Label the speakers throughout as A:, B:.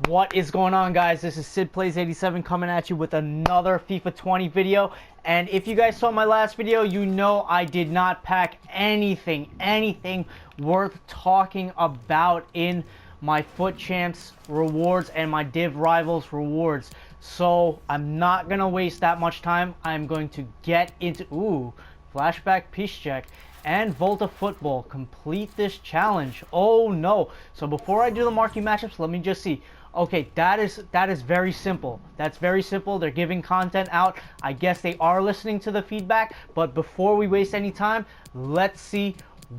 A: What is going on, guys? This is Sid Plays 87 coming at you with another FIFA 20 video. And if you guys saw my last video, you know I did not pack anything worth talking about in my Foot Champs rewards and my Div Rivals rewards. So I'm not gonna waste that much time. I'm going to get into flashback peace check and Volta football. Complete this challenge. Oh no. So before I do the marquee matchups, let me just see. Okay, that is very simple. That's very simple. They're giving content out. I guess they are listening to the feedback. But before we waste any time, let's see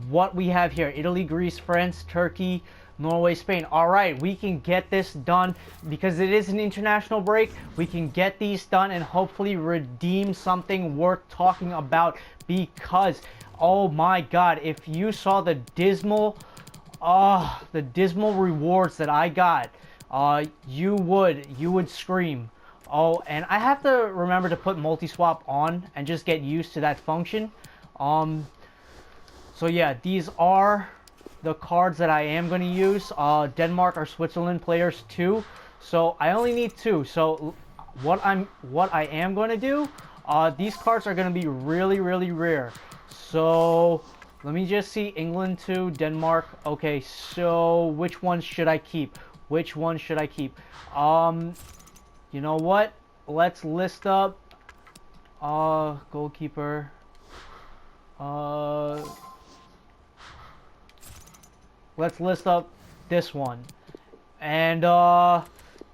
A: what we have here. Italy, Greece, France, Turkey, Norway, Spain. All right, we can get this done because it is an international break. We can get these done and hopefully redeem something worth talking about because, oh my God, if you saw the dismal rewards that I got, you would scream. Oh, and I have to remember to put multi-swap on and just get used to that function. So yeah, these are the cards that I am going to use. Denmark or Switzerland players too. So I only need 2. So what I am going to do, these cards are going to be really rare. So let me just see. England to Denmark. Okay, so which one should I keep? Which one should I keep? You know what? Let's list up goalkeeper. Let's list up this one. And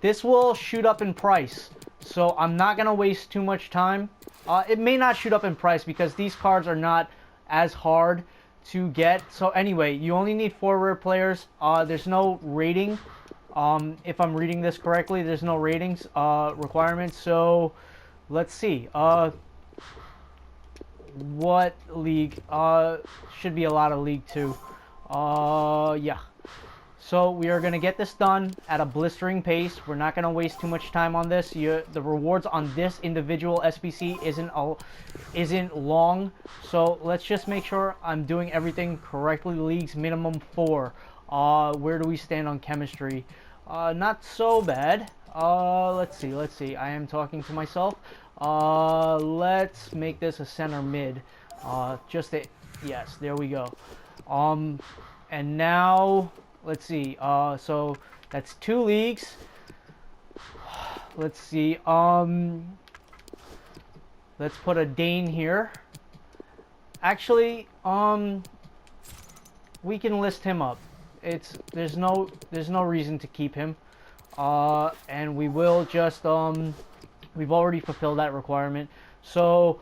A: this will shoot up in price. So I'm not gonna waste too much time. It may not shoot up in price because these cards are not as hard to get. So anyway, you only need 4 rare players. There's no rating. If I'm reading this correctly, there's no ratings requirements. So let's see. What league? Should be a lot of League 2. Yeah. So we are gonna get this done at a blistering pace. We're not gonna waste too much time on this. The rewards on this individual SBC isn't long. So let's just make sure I'm doing everything correctly. Leagues minimum 4. Where do we stand on chemistry? Not so bad. Let's see. I am talking to myself. Let's make this a center mid. Yes, there we go. And now, let's see. So that's 2 leagues. Let's see. Let's put a Dane here. Actually, we can list him up. There's no reason to keep him. And we will just we've already fulfilled that requirement. So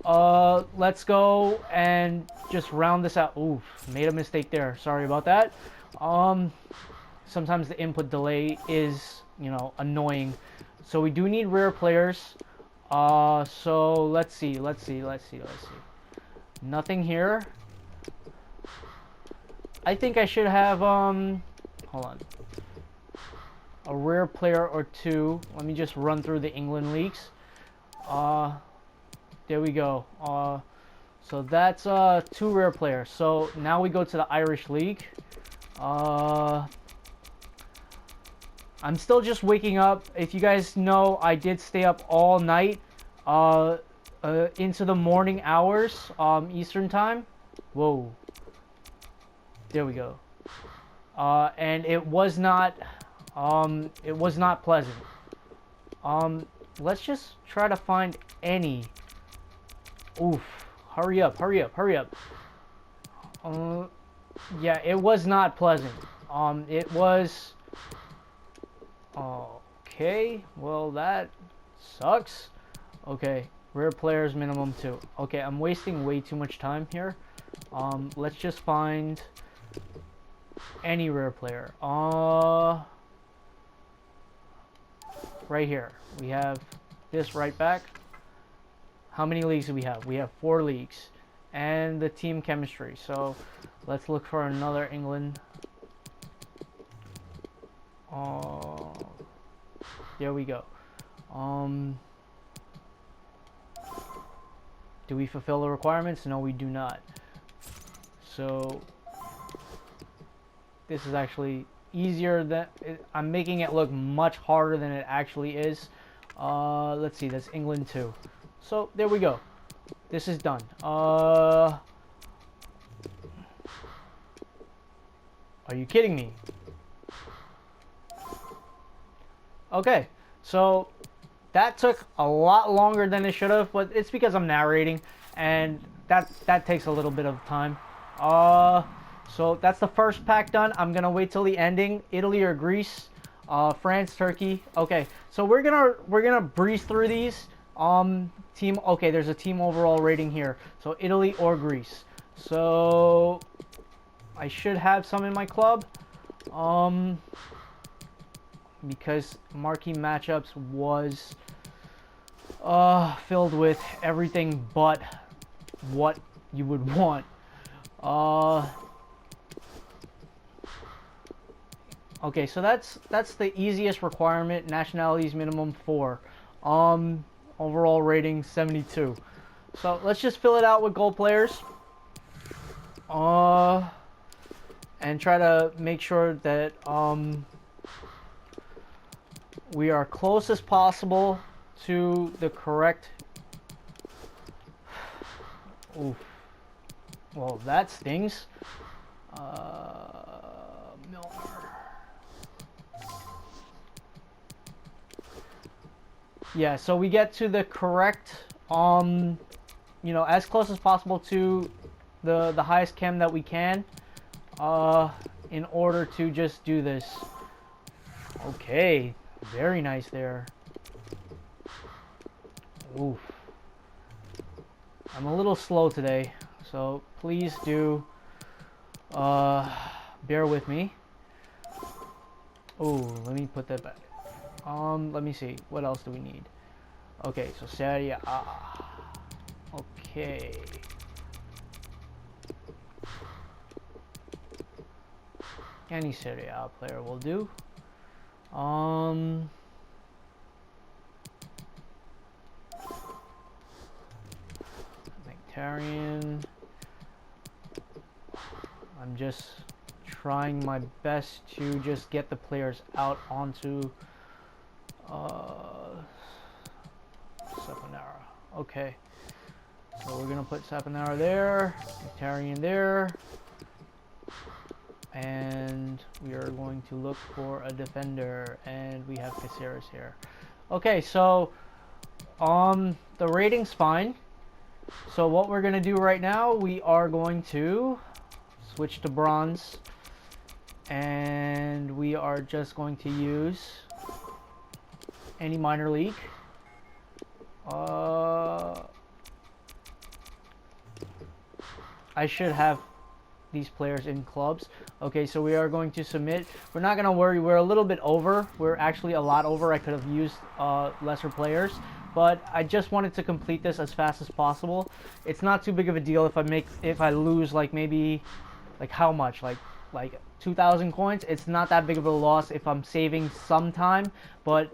A: let's go and just round this out. Oof, made a mistake there. Sorry about that. Sometimes the input delay is, annoying. So we do need rare players. So let's see. Nothing here. I think I should have, hold on, a rare player or 2. Let me just run through the England leagues. There we go. So that's 2 rare players. So now we go to the Irish League. I'm still just waking up. If you guys know, I did stay up all night into the morning hours, Eastern time. Whoa. There we go. And it was not pleasant. Let's just try to find any. Oof. Hurry up. Yeah, it was not pleasant. It was. Okay, well that sucks. Okay, rare players minimum 2. Okay, I'm wasting way too much time here. Let's just find any rare player. Right here. We have this right back. How many leagues do we have? We have 4 leagues. And the team chemistry. So let's look for another England. There we go. Do we fulfill the requirements? No, we do not. So this is actually easier than I'm making it look much harder than it actually is. Let's see, that's England too. So there we go. This is done. Are you kidding me? Okay, so that took a lot longer than it should have, but it's because I'm narrating, and that takes a little bit of time. So that's the first pack done. I'm gonna wait till the ending. Italy or Greece, France, Turkey. Okay, so we're gonna breeze through these. Team. Okay, there's a team overall rating here. So Italy or Greece. So I should have some in my club. Because Marquee matchups was filled with everything but what you would want. Okay, so that's the easiest requirement. Nationalities minimum 4. Overall rating 72. So let's just fill it out with goal players. And try to make sure that we are close as possible to the correct. Oof. Well, that stings. Milner. Yeah, so we get to the correct, you know, as close as possible to the highest chem that we can, in order to just do this. Okay, very nice there. Oof. I'm a little slow today, so please do bear with me. Oh, let me put that back. Let me see. What else do we need? Okay, so Serie A. Okay. Any Serie A player will do. Nectarian. I'm just trying my best to just get the players out onto Saponara. Okay, so we're gonna put Saponara there, Nectarian there, and we are going to look for a defender, and we have Caceres here. Okay, so the rating's fine. So what we're gonna do right now, we are going to switch to bronze, and we are just going to use any minor league. I should have these players in clubs. Okay, so we are going to submit. We're not gonna worry, we're a little bit over. We're actually a lot over. I could have used lesser players, but I just wanted to complete this as fast as possible. It's not too big of a deal if I lose like maybe like how much, like 2,000 coins. It's not that big of a loss if I'm saving some time, but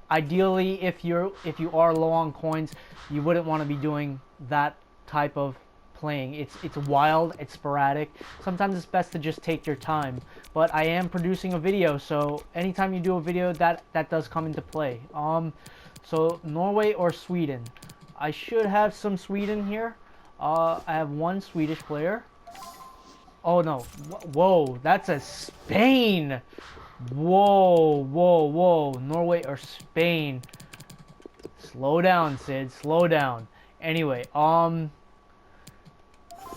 A: ideally if you are low on coins, you wouldn't want to be doing that type of playing. It's wild, it's sporadic. Sometimes it's best to just take your time, but I am producing a video, so anytime you do a video, that does come into play. So Norway or Sweden. I should have some Sweden here. I have one Swedish player. Oh no, whoa, that's a Spain. Whoa, Norway or Spain. Slow down, Sid, slow down. Anyway,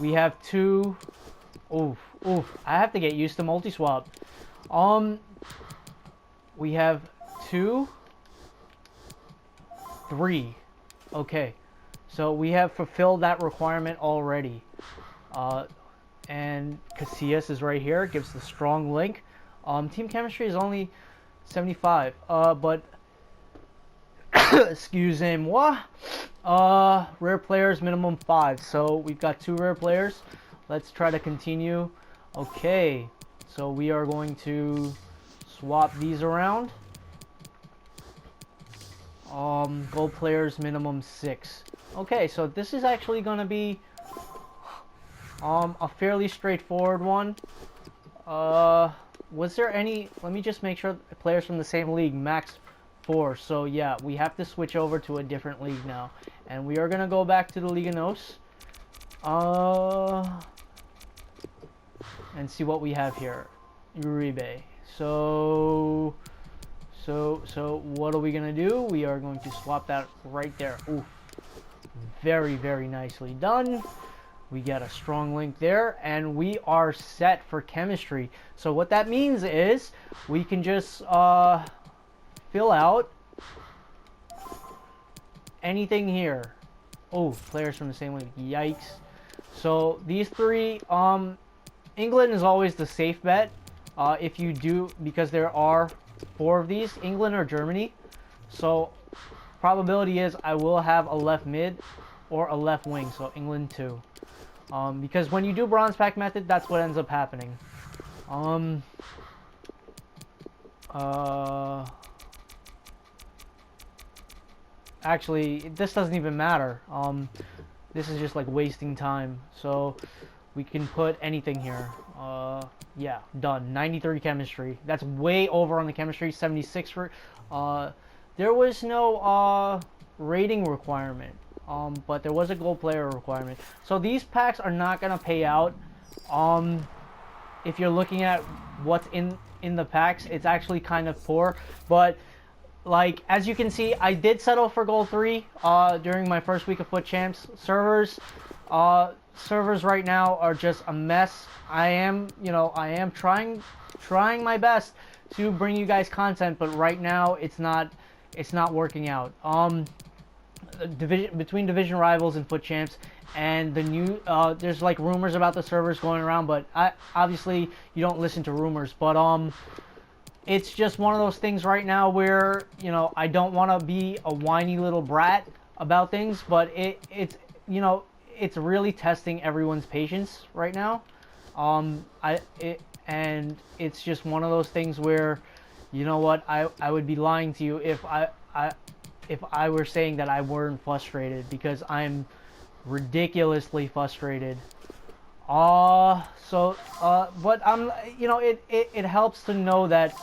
A: we have two. Oof. I have to get used to multi-swap. We have 2, 3. Okay, so we have fulfilled that requirement already. And Casillas is right here. Gives the strong link. Team chemistry is only 75. But excusez-moi. Rare players minimum 5. So we've got 2 rare players. Let's try to continue. Okay, so we are going to swap these around. Gold players minimum 6. Okay, so this is actually going to be a fairly straightforward one. was there any, let me just make sure players from the same league, max 4. So yeah, we have to switch over to a different league now. And we are going to go back to the Liga NOS. And see what we have here. Uribe. So what are we going to do? We are going to swap that right there. Oof. Very, very nicely done. We get a strong link there, and we are set for chemistry. So what that means is we can just fill out anything here. Oh, players from the same league. Yikes. So these three, England is always the safe bet. If you do, because there are 4 of these, England or Germany. So probability is I will have a left mid or a left wing. So England 2. Because when you do bronze pack method, that's what ends up happening. Actually, this doesn't even matter. This is just like wasting time. So we can put anything here. Yeah, done. 93 chemistry. That's way over on the chemistry. 76 for. There was no rating requirement. But there was a gold player requirement. So these packs are not gonna pay out. If you're looking at what's in the packs, it's actually kind of poor. But like as you can see, I did settle for gold 3 during my first week of Foot Champs. Servers right now are just a mess. I am trying my best to bring you guys content, but right now it's not working out. Between division rivals and Foot Champs and the new there's like rumors about the servers going around, but obviously you don't listen to rumors, but it's just one of those things right now where I don't want to be a whiny little brat about things, but it's really testing everyone's patience right now. And it's just one of those things where I would be lying to you if I were saying that I weren't frustrated, because I'm ridiculously frustrated. But I'm, it helps to know that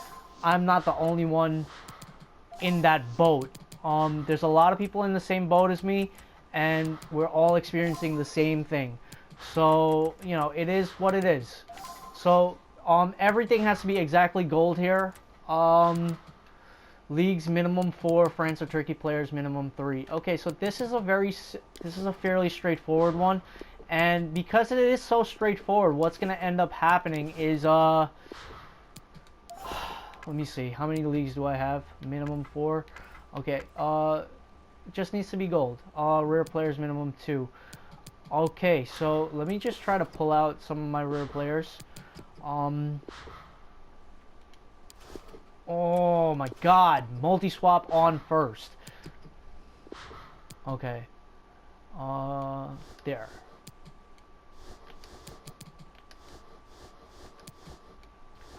A: I'm not the only one in that boat. There's a lot of people in the same boat as me, and we're all experiencing the same thing. So, it is what it is. So, everything has to be exactly gold here. Leagues minimum 4, France or Turkey players minimum 3. Okay, so this is a fairly straightforward one, and because it is so straightforward, what's gonna end up happening is let me see, how many leagues do I have? Minimum 4. Okay, just needs to be gold. Rare players minimum 2. Okay, so let me just try to pull out some of my rare players. Oh my god, multi-swap on first. Okay. There.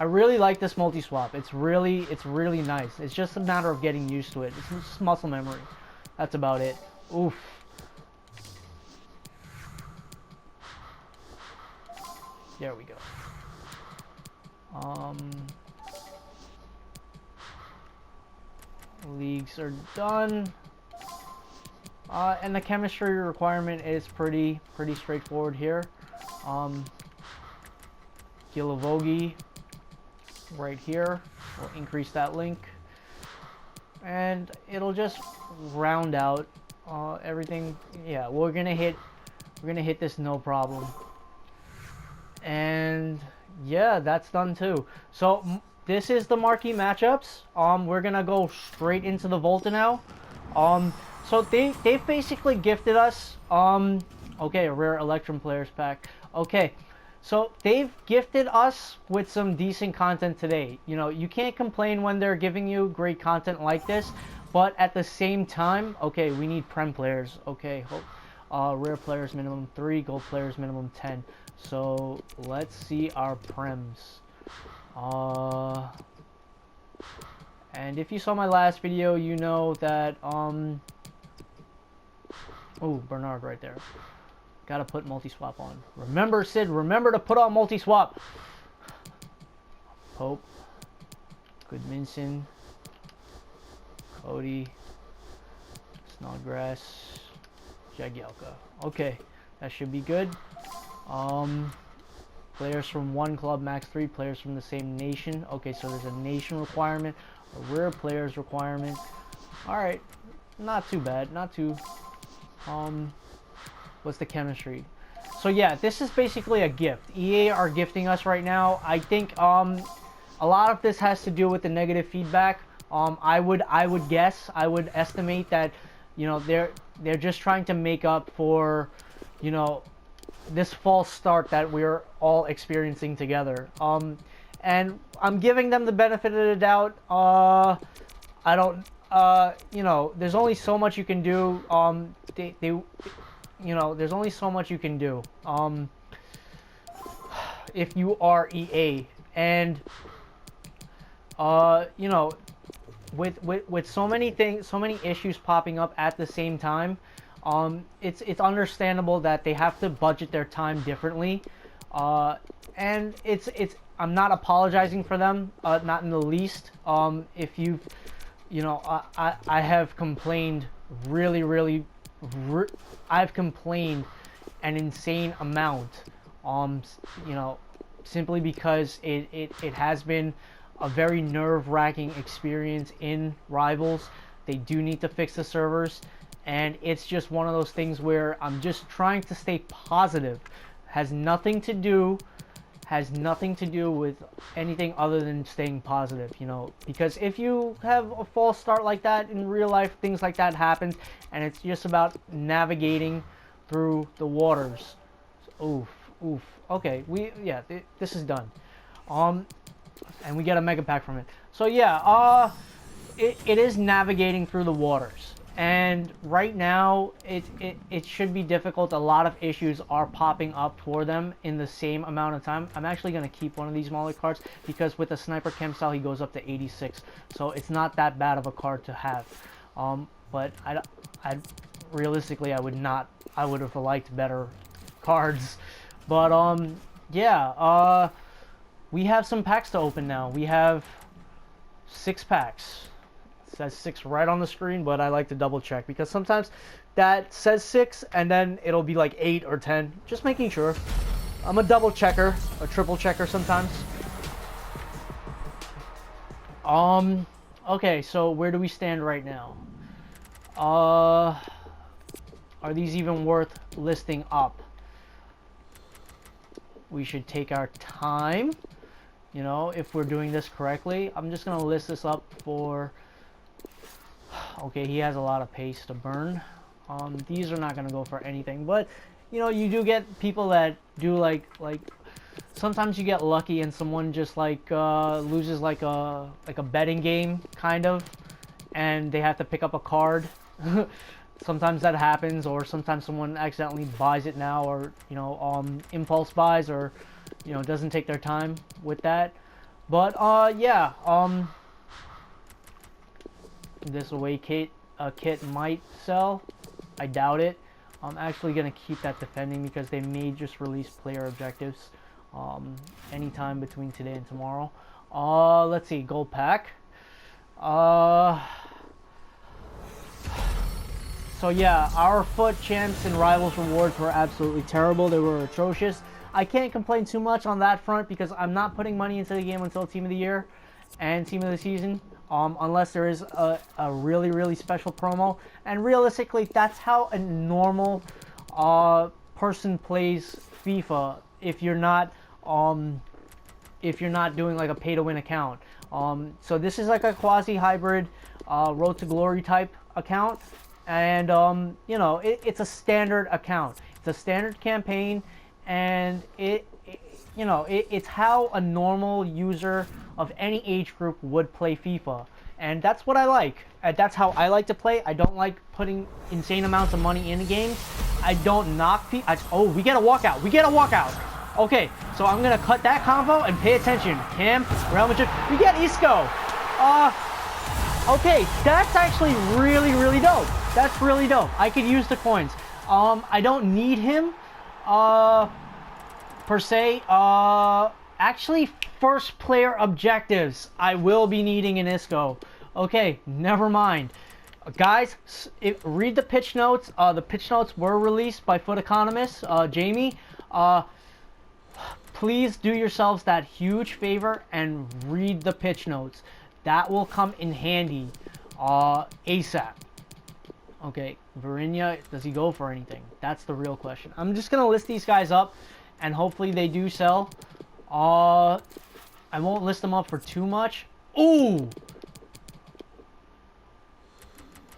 A: I really like this multi-swap. It's really nice. It's just a matter of getting used to it. It's just muscle memory. That's about it. Oof. There we go. Leagues are done. And the chemistry requirement is pretty straightforward here. Gilavogi right here. We'll increase that link, and it'll just round out everything. Yeah, we're gonna hit this no problem. And yeah, that's done too. So this is the marquee matchups. We're gonna go straight into the Volta now. So they've basically gifted us okay, a rare Electrum players pack. Okay, so they've gifted us with some decent content today. You can't complain when they're giving you great content like this, but at the same time, okay, we need Prem players. Okay, rare players minimum 3, gold players minimum 10. So let's see our Prems. And if you saw my last video, you know that oh, Bernard right there. Gotta put multi-swap on. Remember, Sid, remember to put on multi-swap. Pope, Goodmanson, Cody, Snodgrass, Jagielka. Okay, that should be good. Players from one club, max 3 players from the same nation. Okay, so there's a nation requirement, a rare players requirement. Alright, not too bad, not too... what's the chemistry? So yeah, this is basically a gift. EA are gifting us right now. I think a lot of this has to do with the negative feedback. I would guess, I would estimate that, you know, they're just trying to make up for, you know, this false start that we're all experiencing together. And I'm giving them the benefit of the doubt. I don't, you know, there's only so much you can do. You know, there's only so much you can do. If you are EA, and you know, with so many things, so many issues popping up at the same time, it's understandable that they have to budget their time differently, and I'm not apologizing for them, not in the least. If you've, you know, I have complained I've complained an insane amount, you know, simply because it has been a very nerve-wracking experience in Rivals. They do need to fix the servers, and it's just one of those things where I'm just trying to stay positive. Has nothing to do with anything other than staying positive, you know, because if you have a false start like that in real life, things like that happens, and it's just about navigating through the waters. Oof. Okay, this is done. And we get a mega pack from it. So yeah, it is navigating through the waters. And right now, it should be difficult. A lot of issues are popping up for them in the same amount of time. I'm actually going to keep one of these smaller cards, because with the Sniper Chem style, he goes up to 86. So it's not that bad of a card to have. But I realistically, I would have liked better cards. But yeah, we have some packs to open now. We have 6 packs. Says 6 right on the screen, but I like to double check, because sometimes that says 6 and then it'll be like 8 or 10. Just making sure. I'm a double checker, a triple checker sometimes. Okay, so where do we stand right now? Are these even worth listing up? We should take our time, you know, if we're doing this correctly. I'm just gonna list this up for... Okay, he has a lot of pace to burn. These are not gonna go for anything, but you know, you do get people that do like sometimes you get lucky and someone just like loses like a betting game kind of, and they have to pick up a card. Sometimes that happens, or sometimes someone accidentally buys it now, or you know, impulse buys, or you know, doesn't take their time with that. But yeah, this away kit might sell. I doubt it. I'm actually gonna keep that defending, because they may just release player objectives anytime between today and tomorrow. Let's see, gold pack. So yeah, our foot champs and rivals rewards were absolutely terrible. They were atrocious. I can't complain too much on that front, because I'm not putting money into the game until Team of the Year and Team of the Season, unless there is a really special promo. And realistically, that's how a normal person plays FIFA if you're not doing like a pay-to-win account. So this is like a quasi-hybrid Road to Glory type account. And, you know, it's a standard account. It's a standard campaign, and you know, it's how a normal user of any age group would play FIFA. And that's what I like. And that's how I like to play. I don't like putting insane amounts of money in the game. I don't knock people. Oh, we get a walkout. We get a walkout. Okay, so I'm going to cut that combo and pay attention. Cam, Real Madrid. We get Isco. Okay, that's actually really dope. That's really dope. I could use the coins. I don't need him, per se. Actually, first player objectives. I will be needing an ISCO. Okay, never mind. Guys, read the pitch notes. The pitch notes were released by Foot Economist, Jamie. Please do yourselves that huge favor and read the pitch notes. That will come in handy ASAP. Okay, Varinia, does he go for anything? That's the real question. I'm just going to list these guys up, and hopefully they do sell. I won't list them up for too much. Ooh!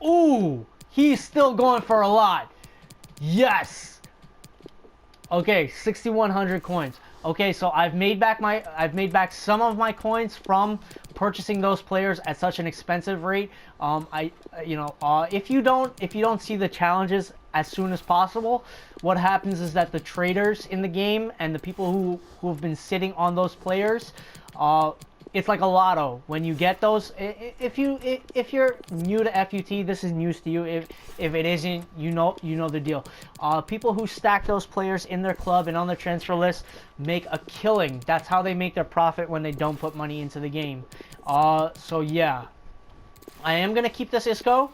A: Ooh! He's still going for a lot. Yes! Okay, 6,100 coins. Okay, so I've made back some of my coins from purchasing those players at such an expensive rate. If you don't see the challenges as soon as possible, what happens is that the traders in the game and the people who have been sitting on those players, it's like a lotto. When you get those, if you're new to FUT, this is news to you. If it isn't, you know the deal. People who stack those players in their club and on their transfer list make a killing. That's how they make their profit when they don't put money into the game. So yeah, I am gonna keep this ISCO,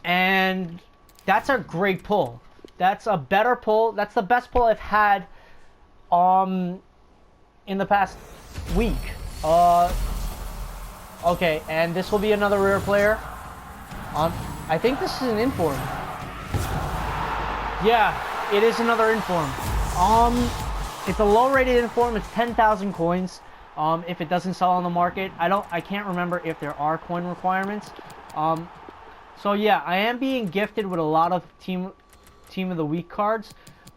A: and that's a great pull. That's a better pull. That's the best pull I've had in the past week. Okay, and this will be another rare player. I think this is an inform. Yeah, it is another inform. It's a low-rated inform. It's 10,000 coins. If it doesn't sell on the market, I can't remember if there are coin requirements. So yeah, I am being gifted with a lot of team of the week cards,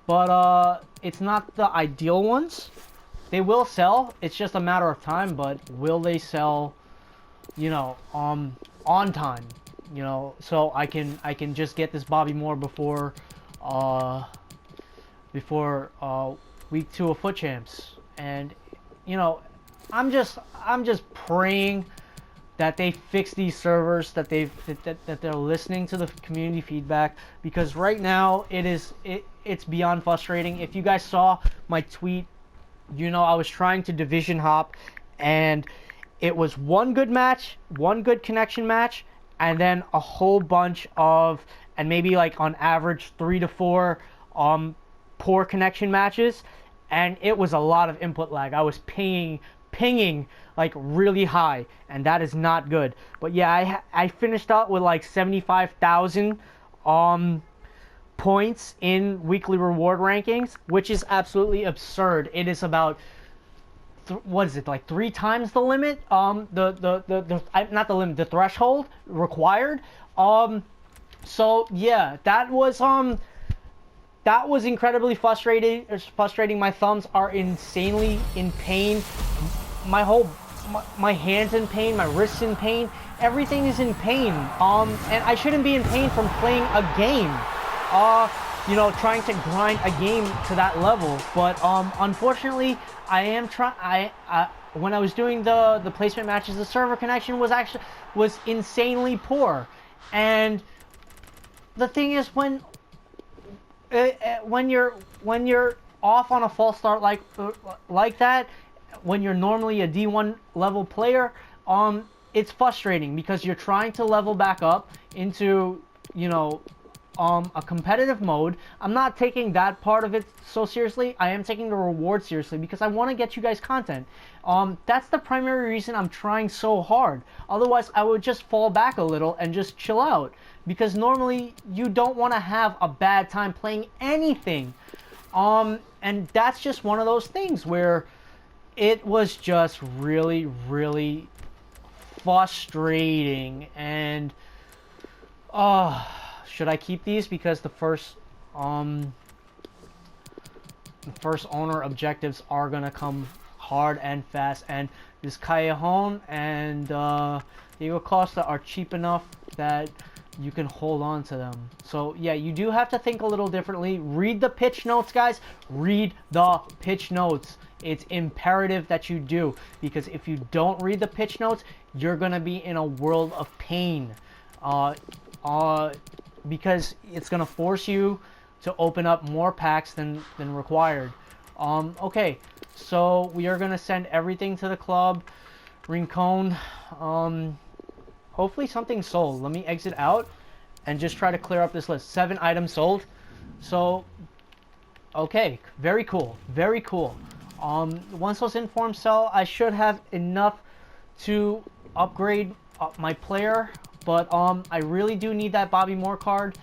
A: but it's not the ideal ones. They will sell. It's just a matter of time, but will they sell, on time? So I can just get this Bobby Moore before week 2 of Foot Champs. And I'm just praying that they fix these servers, that they're listening to the community feedback, because right now it's beyond frustrating. If you guys saw my tweet, I was trying to division hop, and it was one good match, one good connection match, and then a whole bunch of, and maybe like on average 3 to 4 poor connection matches, and it was a lot of input lag. I was pinging like really high, and that is not good. But yeah, I finished out with like 75,000 points in weekly reward rankings, which is absolutely absurd. It is about what is it, like 3 times the limit, not the limit, the threshold required. So yeah, that was incredibly frustrating. My thumbs are insanely in pain. My hands in pain, my wrists in pain, everything is in pain. And I shouldn't be in pain from playing a game. Trying to grind a game to that level. But unfortunately, I am when I was doing the placement matches, the server connection was insanely poor. And the thing is, when you're off on a false start like that, when you're normally a D1 level player, it's frustrating because you're trying to level back up into a competitive mode. I'm not taking that part of it so seriously. I am taking the reward seriously because I want to get you guys content. That's the primary reason I'm trying so hard. Otherwise, I would just fall back a little and just chill out, because normally you don't want to have a bad time playing anything. And that's just one of those things where it was just really, really frustrating. And should I keep these? Because the first owner objectives are gonna come hard and fast, and this Callejon and Diego Costa are cheap enough that you can hold on to them. So yeah, you do have to think a little differently. Read the pitch notes, guys. Read the pitch notes. It's imperative that you do, because if you don't read the pitch notes, you're gonna be in a world of pain. Because it's gonna force you to open up more packs than required. Okay, So we are gonna send everything to the club. Rincon. Hopefully something sold. Let me exit out and just try to clear up this list. 7 items sold. So, okay, very cool, very cool. Once those informs sell, I should have enough to upgrade my player. But I really do need that Bobby Moore card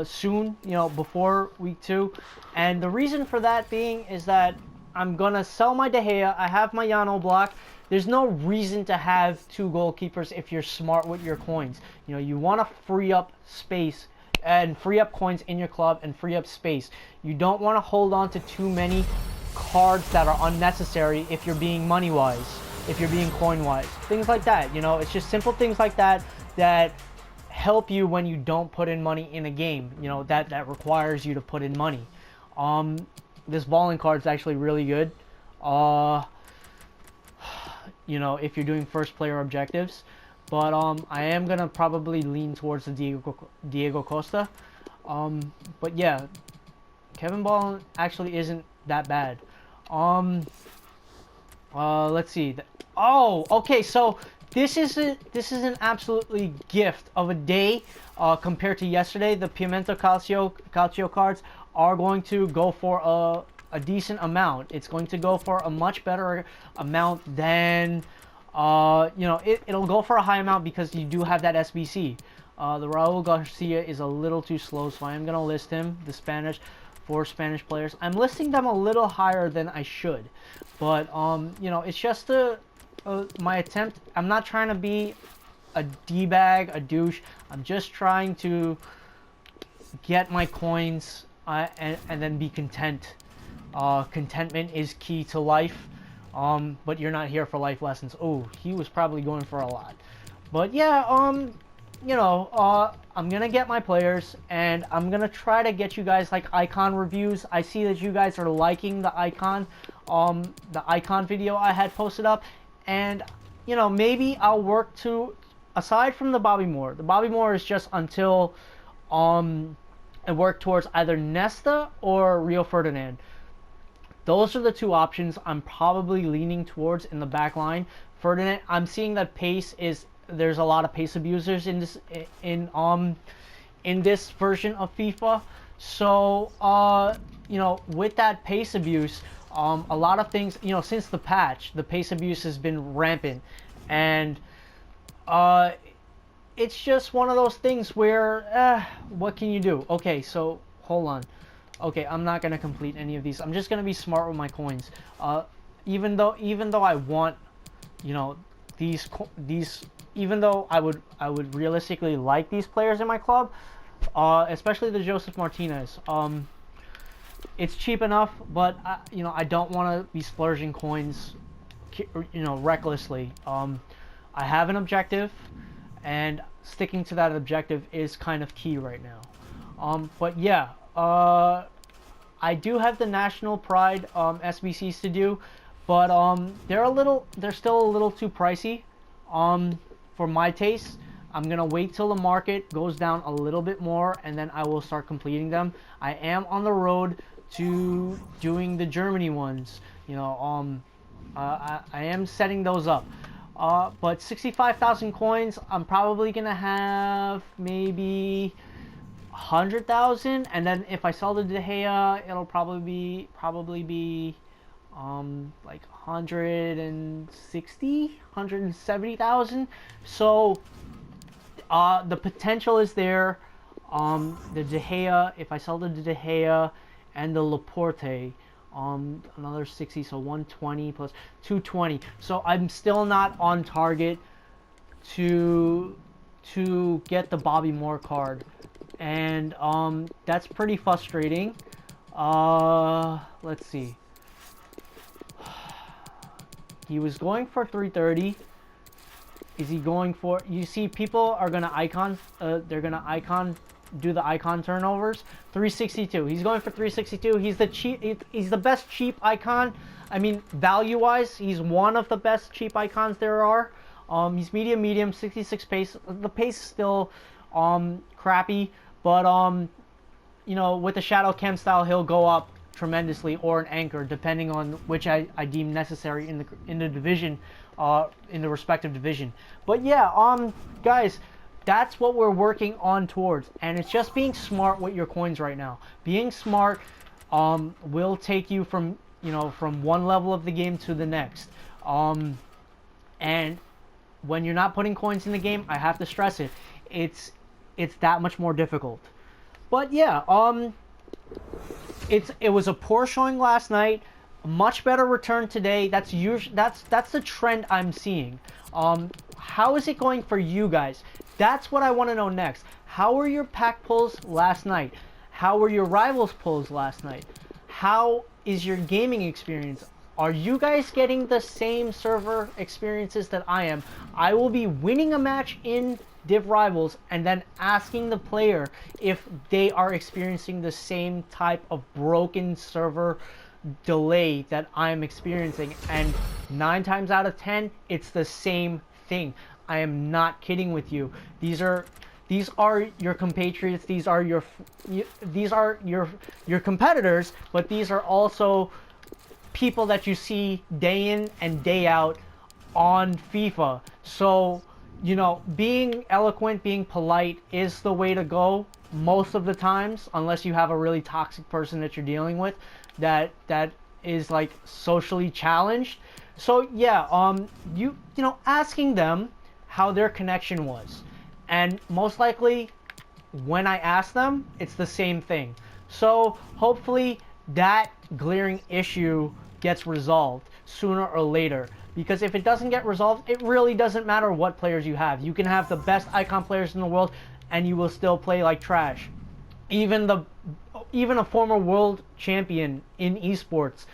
A: soon, you know, before week 2. And the reason for that being is that I'm gonna sell my De Gea. I have my Yano block. There's no reason to have 2 goalkeepers if you're smart with your coins. You know, you want to free up space and free up coins in your club and free up space. You don't want to hold on to too many cards that are unnecessary if you're being money-wise, if you're being coin-wise. Things like that, you know, it's just simple things like that that help you when you don't put in money in a game, you know, that requires you to put in money. This balling card is actually really good. You know, if you're doing first player objectives. But I am gonna probably lean towards the Diego Costa. But yeah, Kevin Ball actually isn't that bad. Let's see. Oh, okay. So this is an absolutely gift of a day compared to yesterday. The Pimento Calcio cards are going to go for a decent amount. It's going to go for a much better amount than, you know, it'll go for a high amount because you do have that SBC. The Raul Garcia is a little too slow, so I am going to list him, the Spanish, 4 Spanish players. I'm listing them a little higher than I should, but, you know, it's just my attempt. I'm not trying to be a D-bag, a douche. I'm just trying to get my coins and then be content. Contentment is key to life, but you're not here for life lessons. Oh, he was probably going for a lot. But yeah, you know, I'm gonna get my players, and I'm gonna try to get you guys like icon reviews. I see that you guys are liking the icon video I had posted up, and you know, maybe I'll work to, aside from the Bobby Moore is just until and work towards either Nesta or Rio Ferdinand. Those are the 2 options I'm probably leaning towards in the back line. Ferdinand, I'm seeing that there's a lot of pace abusers in this version of FIFA. So you know, with that pace abuse, a lot of things, you know, since the patch, the pace abuse has been rampant, and it's just one of those things where what can you do? Okay, so hold on. Okay, I'm not gonna complete any of these. I'm just gonna be smart with my coins. Even though I want, you know, these, even though I would realistically like these players in my club, especially the Joseph Martinez. It's cheap enough, but you know, I don't want to be splurging coins, you know, recklessly. I have an objective, and sticking to that objective is kind of key right now. But yeah. I do have the National Pride SBCs to do, but they're still a little too pricey for my taste. I'm gonna wait till the market goes down a little bit more, and then I will start completing them. I am on the road to doing the Germany ones. You know, I am setting those up. But 65,000 coins, I'm probably gonna have maybe 100,000, and then if I sell the De Gea, it'll probably be like 170,000. So the potential is there. The De Gea, if I sell the De Gea and the Laporte, another 60, so 120 plus 220. So I'm still not on target to get the Bobby Moore card. And that's pretty frustrating. Let's see. He was going for 330. Is he going for? You see, people are gonna icon. They're gonna do the icon turnovers. 362. He's going for 362. He's the cheap. He's the best cheap icon. I mean, value-wise, he's one of the best cheap icons there are. He's medium, 66 pace. The pace is still crappy. But, you know, with the Shadow Chem style, he'll go up tremendously, or an anchor, depending on which I deem necessary in the division, in the respective division. But yeah, guys, that's what we're working on towards, and it's just being smart with your coins right now. Being smart will take you from from one level of the game to the next. And when you're not putting coins in the game, I have to stress it, it's that much more difficult. But yeah, it was a poor showing last night, a much better return today. That's the trend I'm seeing. How is it going for you guys? That's what I want to know next. How were your pack pulls last night? How were your rivals pulls last night? How is your gaming experience? Are you guys getting the same server experiences that I am? I will be winning a match in Div Rivals and then asking the player if they are experiencing the same type of broken server delay that I'm experiencing, and 9 times out of 10 it's the same thing. I am not kidding with you. These are your compatriots, these are your competitors, but these are also people that you see day in and day out on FIFA. So, being eloquent, being polite is the way to go most of the times, unless you have a really toxic person that you're dealing with that is like socially challenged. So yeah, asking them how their connection was, and most likely when I ask them, it's the same thing. So hopefully that glaring issue gets resolved sooner or later, because if it doesn't get resolved, it really doesn't matter what players you have. You can have the best icon players in the world and you will still play like trash. Even a former world champion in esports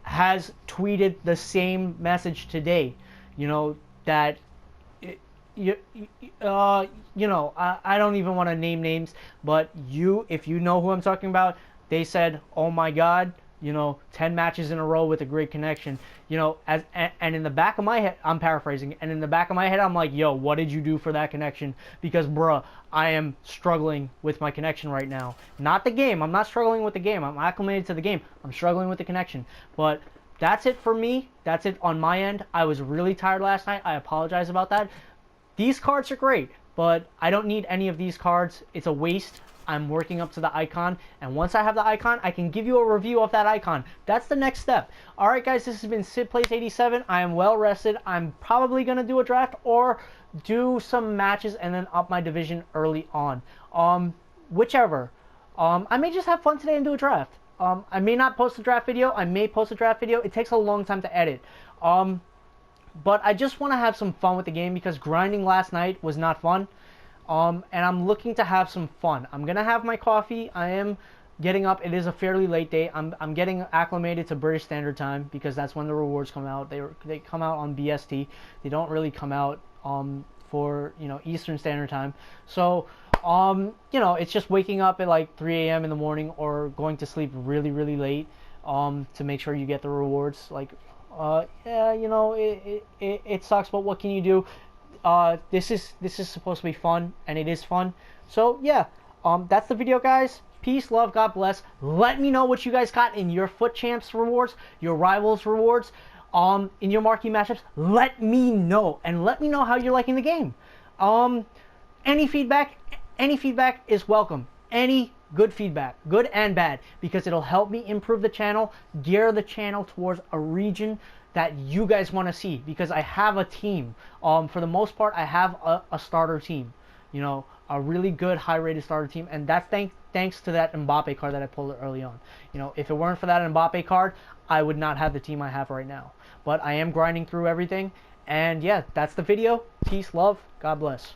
A: has tweeted the same message today, that I don't even want to name names, but if you know who I'm talking about, they said, oh my god, 10 matches in a row with a great connection, and in the back of my head, I'm paraphrasing, and in the back of my head, I'm like, yo, what did you do for that connection? Because bruh, I am struggling with my connection right now. Not the game, I'm not struggling with the game, I'm acclimated to the game, I'm struggling with the connection. But that's it for me, that's it on my end. I was really tired last night, I apologize about that. These cards are great, but I don't need any of these cards. It's a waste. I'm working up to the icon, and once I have the icon, I can give you a review of that icon. That's the next step. Alright guys, this has been SidPlays87. I am well rested. I'm probably going to do a draft or do some matches and then up my division early on. Whichever. I may just have fun today and do a draft. I may not post a draft video. I may post a draft video. It takes a long time to edit. But I just want to have some fun with the game, because grinding last night was not fun. And I'm looking to have some fun. I'm gonna have my coffee. I am getting up. It is a fairly late day. I'm getting acclimated to British Standard Time, because that's when the rewards come out. They come out on BST. They don't really come out for Eastern Standard Time. So it's just waking up at like 3 a.m. in the morning, or going to sleep really late to make sure you get the rewards. Like it sucks, but what can you do? This is supposed to be fun, and it is fun. So yeah, that's the video, guys. Peace, love, God bless. Let me know what you guys got in your Foot Champs rewards, your Rivals rewards, in your Marquee matchups. Let me know, and let me know how you're liking the game. Any feedback is welcome. Any good feedback, good and bad, because it'll help me improve the channel, gear the channel towards a region that you guys want to see, because I have a team. For the most part, I have a starter team, a really good high-rated starter team, and that's thanks to that Mbappe card that I pulled early on. If it weren't for that Mbappe card, I would not have the team I have right now. But I am grinding through everything, and yeah, that's the video. Peace, love, God bless.